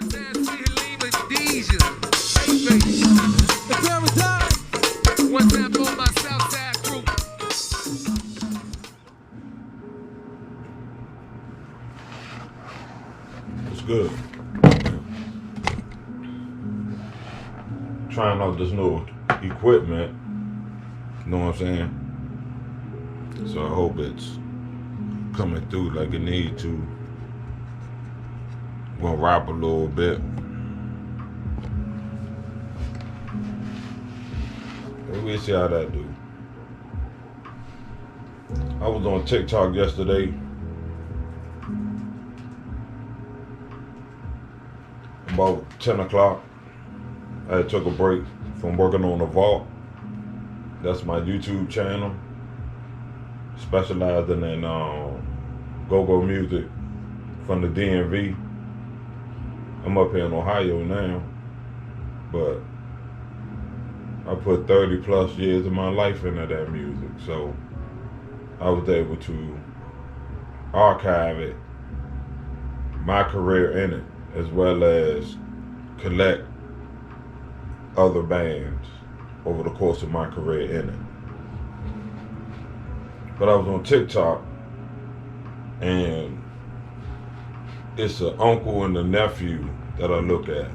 It's good. Trying out this new equipment. You know what I'm saying? So I hope it's coming through like it needs to. Gonna rap a little bit. We'll see how that do. I was on TikTok yesterday. About 10 o'clock. I took a break from working on the vault. That's my YouTube channel. Specializing in go-go music from the DMV. I'm up here in Ohio now, but I put 30 plus years of my life into that music, so I was able to archive it, my career in it, as well as collect other bands over the course of my career in it. But I was on TikTok, and it's an uncle and a nephew that I look at.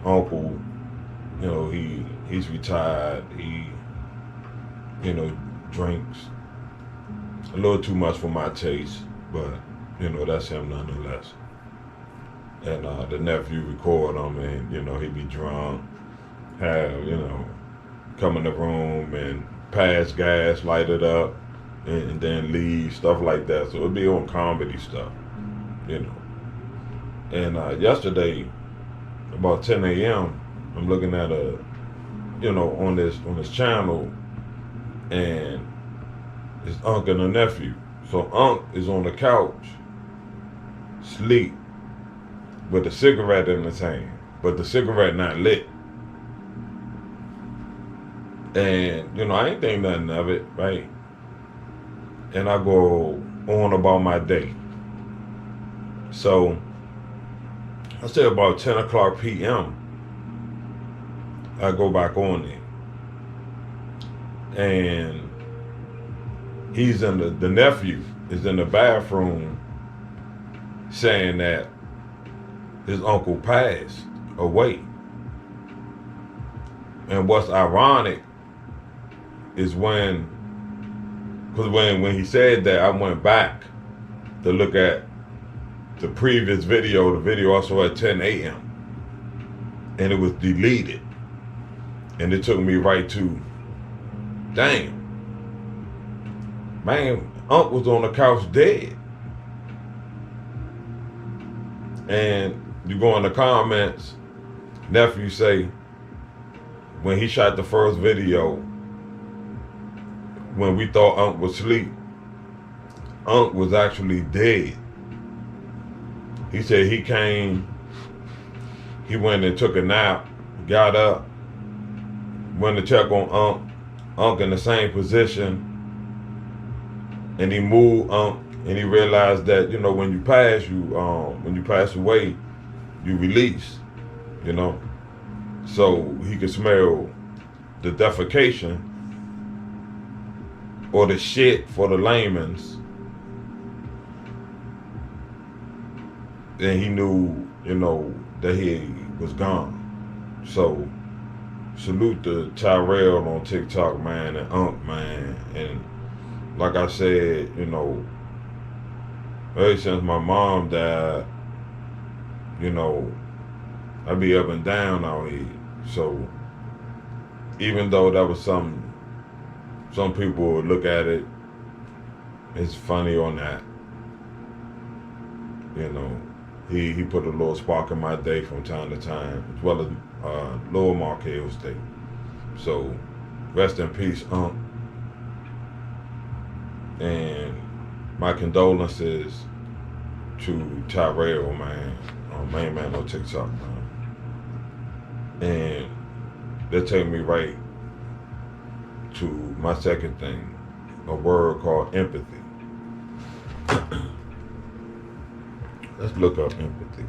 Uncle, you know, he's retired. He, you know, drinks a little too much for my taste, but you know, that's him nonetheless. And the nephew record him, and you know, he be drunk, have, you know, come in the room and pass gas, light it up, and then leave, stuff like that. So it'd be on comedy stuff, you know. And yesterday, about 10 a.m., I'm looking at on this channel, and it's Unc and a nephew. So Unc is on the couch, sleep, with a cigarette in his hand, but the cigarette not lit. And, you know, I ain't think nothing of it, right? And I go on about my day. So I say about 10 o'clock p.m., I go back on it. And he's in the nephew is in the bathroom saying that his uncle passed away. And what's ironic is when he said that, I went back to look at the previous video, the video I saw at 10 a.m. and it was deleted. And it took me right to, damn, man, Unc was on the couch dead. And you go in the comments, nephew say, when he shot the first video, when we thought Unc was asleep, Unc was actually dead. He said he came, he went and took a nap, got up, went to check on Unc. Unc in the same position, and he moved Unc, and he realized that, you know, when you pass away, you release, you know, so he could smell the defecation or the shit for the layman's. And he knew, you know, that he was gone. So salute to Tyrell on TikTok, man, and Unc, man. And like I said, you know, ever since my mom died, you know, I be up and down out here. So even though that was some people would look at it, it's funny or not. You know, he put a little spark in my day from time to time, as well as Lower Markel's day. So rest in peace, Unc. And my condolences to Tyrell, man, main man on TikTok, man. And that take me right to my second thing, a word called empathy. Let's look up empathy.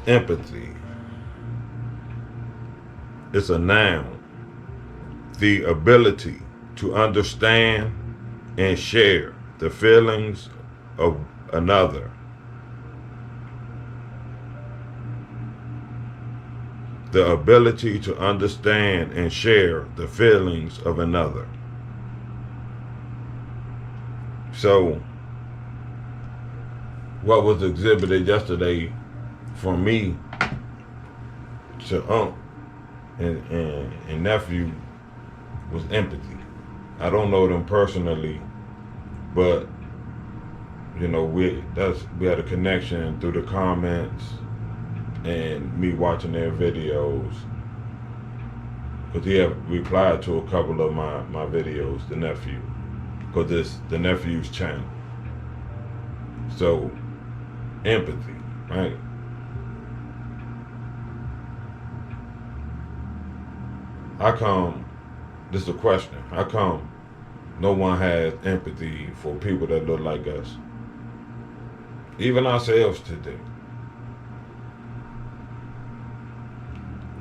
Empathy. It's a noun. The ability to understand and share the feelings of another. The ability to understand and share the feelings of another. So, what was exhibited yesterday from me to and nephew was empathy. I don't know them personally, but we had a connection through the comments and me watching their videos, because he had replied to a couple of my videos, the nephew, because it's the nephew's channel. So, empathy, right? How come, this is a question, how come no one has empathy for people that look like us? Even ourselves today.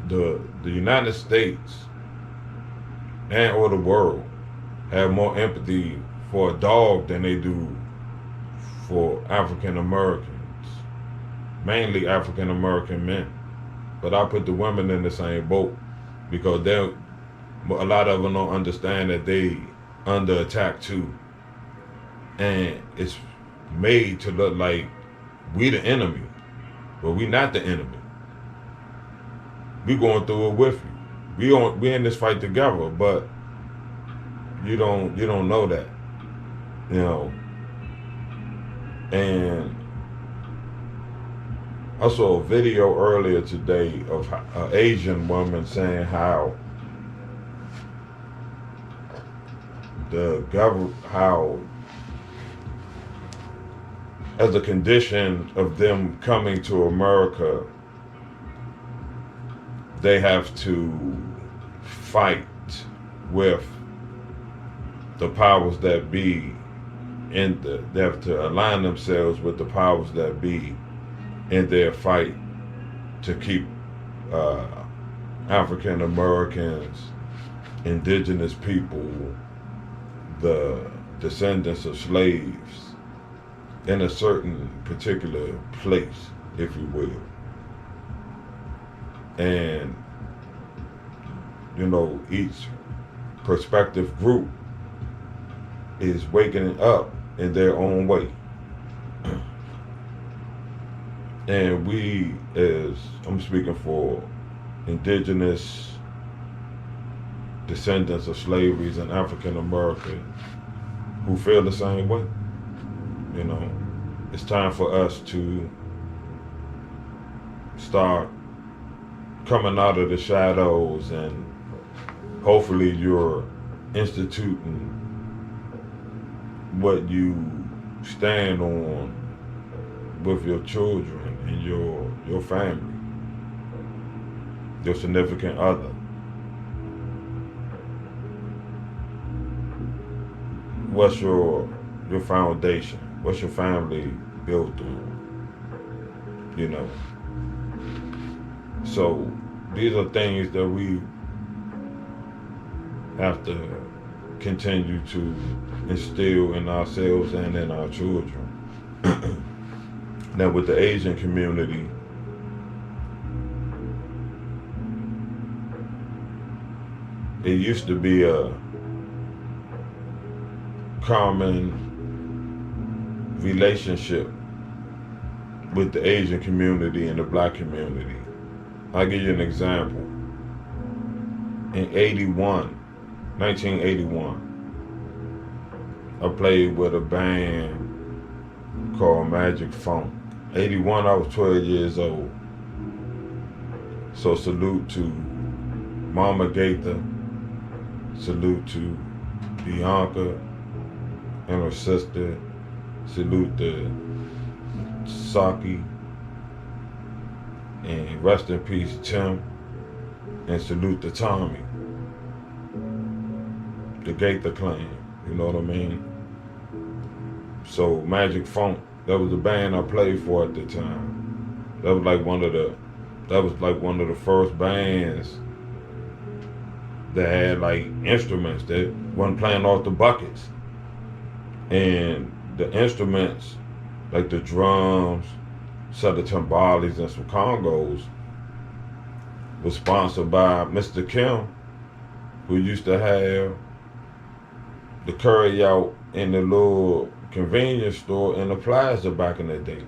The United States or the world have more empathy for a dog than they do for African Americans, mainly African American men. But I put the women in the same boat, because a lot of them don't understand that they under attack too, and it's made to look like we the enemy, but we not the enemy. We going through it with you. We in this fight together, but you don't know that, And I saw a video earlier today of an Asian woman saying how as a condition of them coming to America, they have to fight with the powers that be, and they have to align themselves with the powers that be in their fight to keep African Americans, indigenous people, the descendants of slaves, in a certain particular place, if you will. And each prospective group is waking up in their own way. And we, as I'm speaking for indigenous descendants of slavery and African Americans who feel the same way, it's time for us to start coming out of the shadows, and hopefully you're instituting what you stand on with your children and your family, your significant other. What's your foundation? What's your family built on? So these are things that we have to continue to instill in ourselves and in our children. Now, with the Asian community, it used to be a common relationship with the Asian community and the black community. I'll give you an example. In 1981, I played with a band called Magic Funk. 81, I was 12 years old. So salute to Mama Gaither, salute to Bianca and her sister, salute to Saki, and rest in peace Tim, and salute to Tommy, the Gaither clan, you know what I mean? So Magic Funk, that was the band I played for at the time. That was like one of the first bands that had like instruments that wasn't playing off the buckets. And the instruments, like the drums, set of timbales and some congos, was sponsored by Mr. Kim, who used to have the curry out in the little convenience store in the plaza back in the day.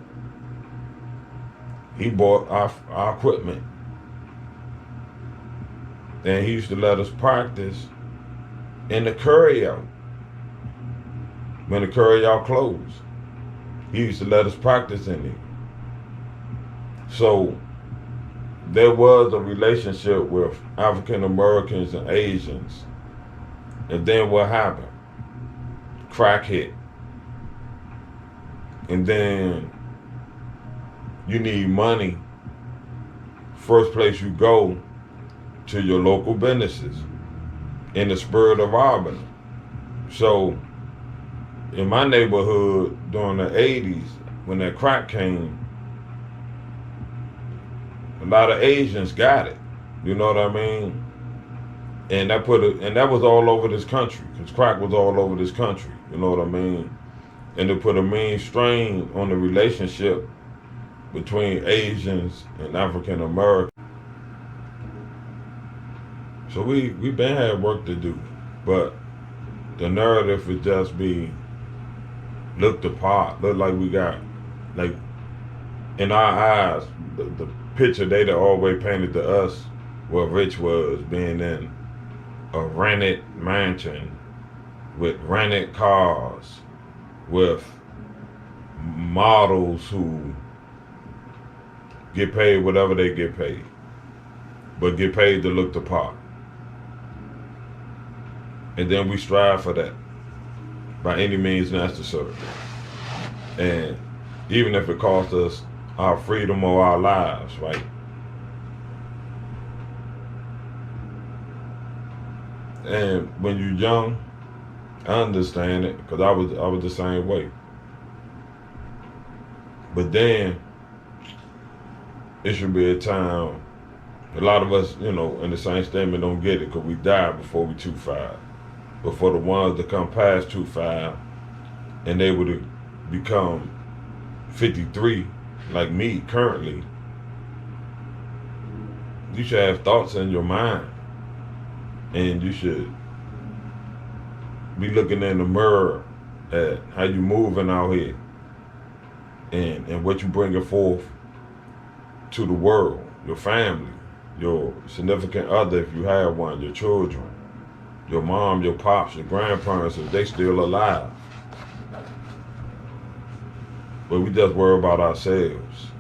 He bought our equipment. And he used to let us practice in the curry out. When the curry out closed, he used to let us practice in it. So there was a relationship with African Americans and Asians. And then what happened? Crack hit. And then you need money. First place you go to your local businesses in the spirit of Albany. So in my neighborhood during the 80s, when that crack came, a lot of Asians got it. You know what I mean? And that was all over this country, because crack was all over this country. You know what I mean? And it put a mean strain on the relationship between Asians and African Americans. So we been had work to do, but the narrative would just be look the part, look like we got, like in our eyes, the picture they always painted to us what rich was, being in a rented mansion with rented cars, with models who get paid whatever they get paid, but get paid to look the part. And then we strive for that by any means necessary. And even if it costs us our freedom or our lives, right? And when you're young, I understand it, because I was the same way. But then it should be a time, a lot of us, you know, in the same statement don't get it because we died before we 2-5. But for the ones that come past 2-5 and they would become 53, like me currently, you should have thoughts in your mind. And you should be looking in the mirror at how you moving out here and what you bringing forth to the world, your family, your significant other if you have one, your children, your mom, your pops, your grandparents, if they still alive. But we just worry about ourselves.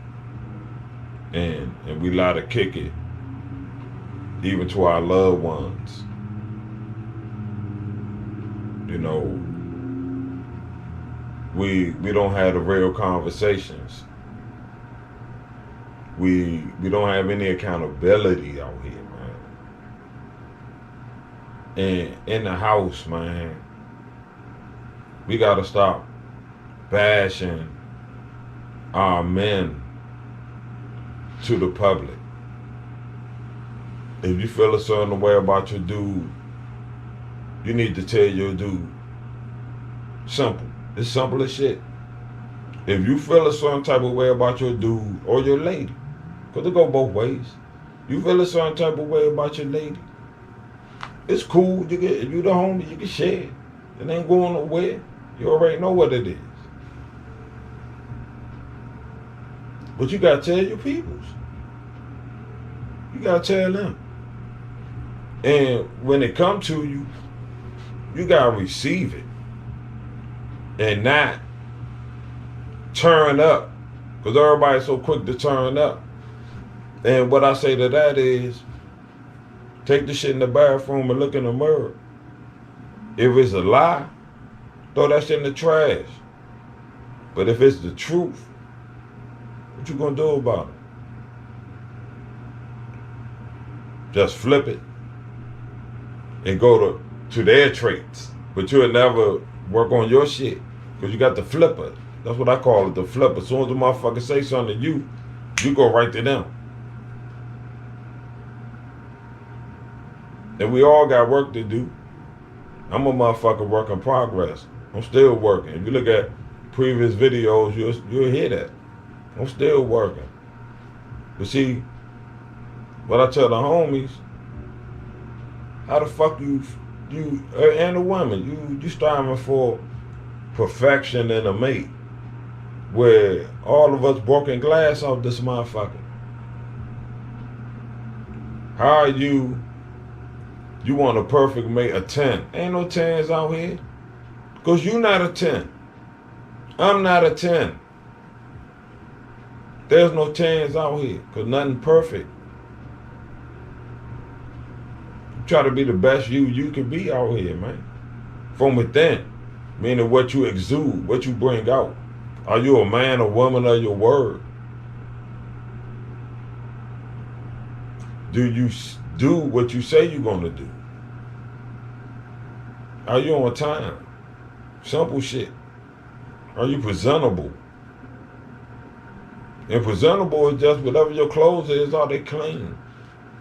And we lie to kick it, even to our loved ones. You know, we don't have the real conversations. We don't have any accountability out here, man. And in the house, man, we gotta stop bashing our men to the public. If you feel a certain way about your dude, you need to tell your dude. Simple. It's simple as shit. If you feel a certain type of way about your dude or your lady, because it go both ways. You feel a certain type of way about your lady, it's cool. If you the homie, you can share it. It ain't going nowhere. You already know what it is. But you gotta tell your peoples. You gotta tell them. And when it come to you, you gotta receive it. And not turn up. Because everybody's so quick to turn up. And what I say to that is, take the shit in the bathroom and look in the mirror. If it's a lie, throw that shit in the trash. But if it's the truth, what you gonna do about it? Just flip it and go to their traits. But you'll never work on your shit because you got the flipper. That's what I call it, the flipper. As soon as the motherfucker say something to you, You go right to them. And we all got work to do. I'm a motherfucker work in progress. I'm still working. If you look at previous videos, you'll hear that. I'm still working. But see, what I tell the homies, how the fuck you and the women, you striving for perfection in a mate, where all of us broken glass off this motherfucker. How are you want a perfect mate, a 10. Ain't no 10s out here. Because you not a 10. I'm not a 10. There's no 10s out here. Because nothing perfect. You try to be the best you can be out here, man. From within. Meaning what you exude, what you bring out. Are you a man or woman of your word? Do you do what you say you're going to do? Are you on time? Simple shit. Are you presentable? And presentable is just whatever your clothes is, are they clean?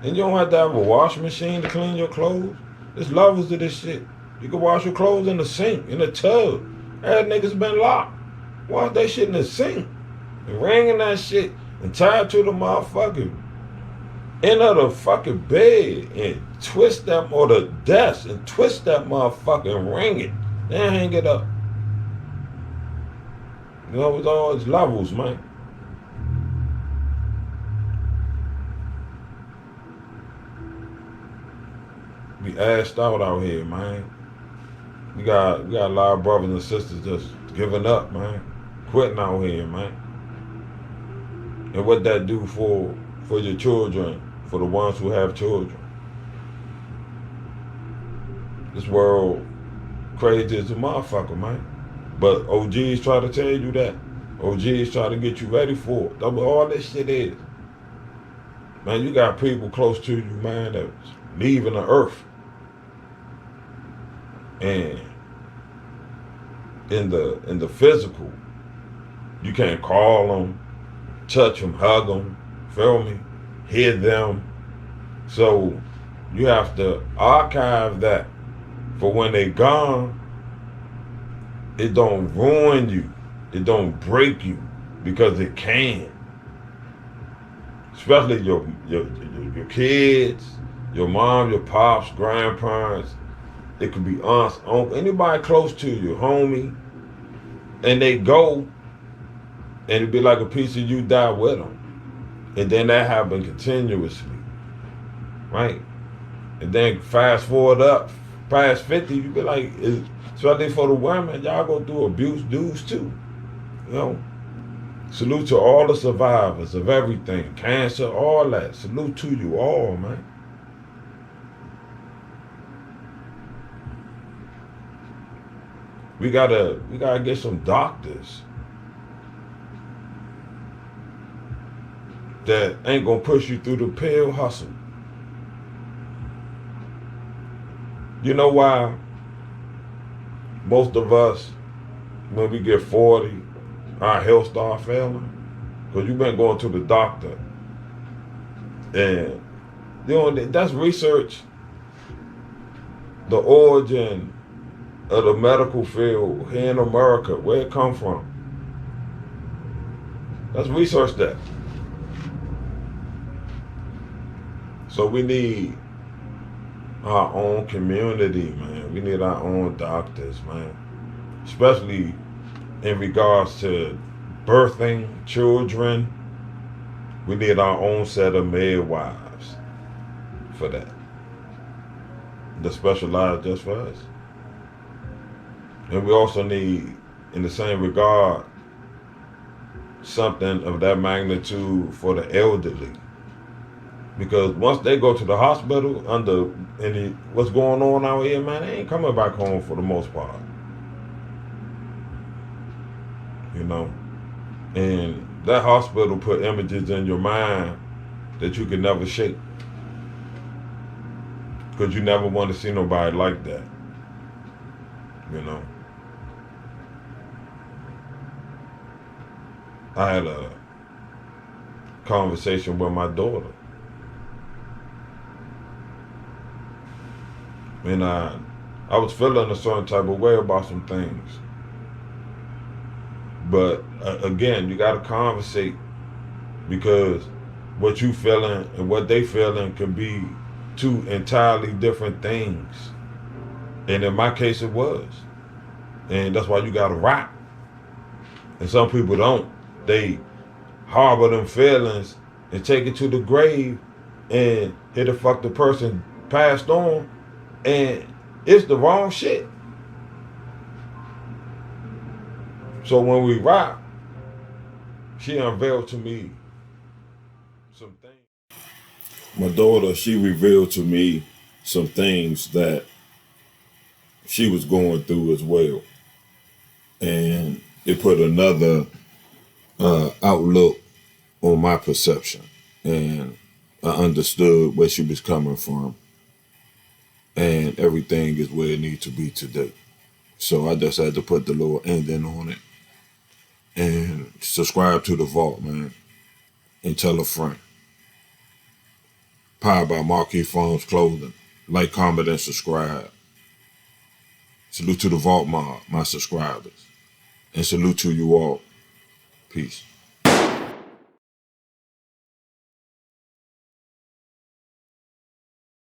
And you don't have to have a washing machine to clean your clothes. There's levels to this shit. You can wash your clothes in the sink, in the tub. That niggas been locked. Wash that shit in the sink. And ringing that shit and tie it to the motherfucker end of the fucking bed and twist that, or the desk, and twist that motherfucker and ring it. Then hang it up. You know, it's all its levels, man. We assed out here, man. We got a lot of brothers and sisters just giving up, man. Quitting out here, man. And what that do for your children, for the ones who have children. This world crazy as a motherfucker, man. But OGs try to tell you that. OGs try to get you ready for it. That's what all this shit is. Man, you got people close to you, man, that's leaving the earth. And in the physical, you can't call them, touch them, hug them, feel me, hear them. So you have to archive that for when they gone. It don't ruin you, it don't break you, because it can. Especially your kids, your mom, your pops, grandparents. It could be aunts, uncle, anybody close to you, homie, and they go, and it'd be like a piece of you die with them. And then that happened continuously, right? And then fast forward up, past 50, you be like, especially for the women, y'all go through abuse dues too, you know? Salute to all the survivors of everything, cancer, all that. Salute to you all, man. We gotta get some doctors that ain't gonna push you through the pill hustle. You know why most of us, when we get 40, our health start failing? Because you've been going to the doctor. And you know, that's research. The origin of the medical field here in America, where it come from. Let's research that. So we need our own community, man. We need our own doctors, man. Especially in regards to birthing children. We need our own set of midwives for that. That specialize just for us. And we also need, in the same regard, something of that magnitude for the elderly. Because once they go to the hospital under any what's going on out here, man, they ain't coming back home for the most part. You know? And that hospital put images in your mind that you can never shake. Because you never want to see nobody like that. You know? I had a conversation with my daughter. And I was feeling a certain type of way about some things. But again, you got to conversate, because what you feeling and what they feeling can be two entirely different things. And in my case, it was. And that's why you got to rock. And some people don't. They harbor them feelings and take it to the grave and hit the fuck the person passed on. And it's the wrong shit. So when we rock, she unveiled to me some things. My daughter, she revealed to me some things that she was going through as well. And it put another outlook on my perception. And I understood where she was coming from. And everything is where it needs to be today. So I just had to put the little ending on it. And subscribe to the vault, man. And tell a friend. Powered by Markel Pharms clothing. Like, comment, and subscribe. Salute to the vault mob, my subscribers. And salute to you all. Peace.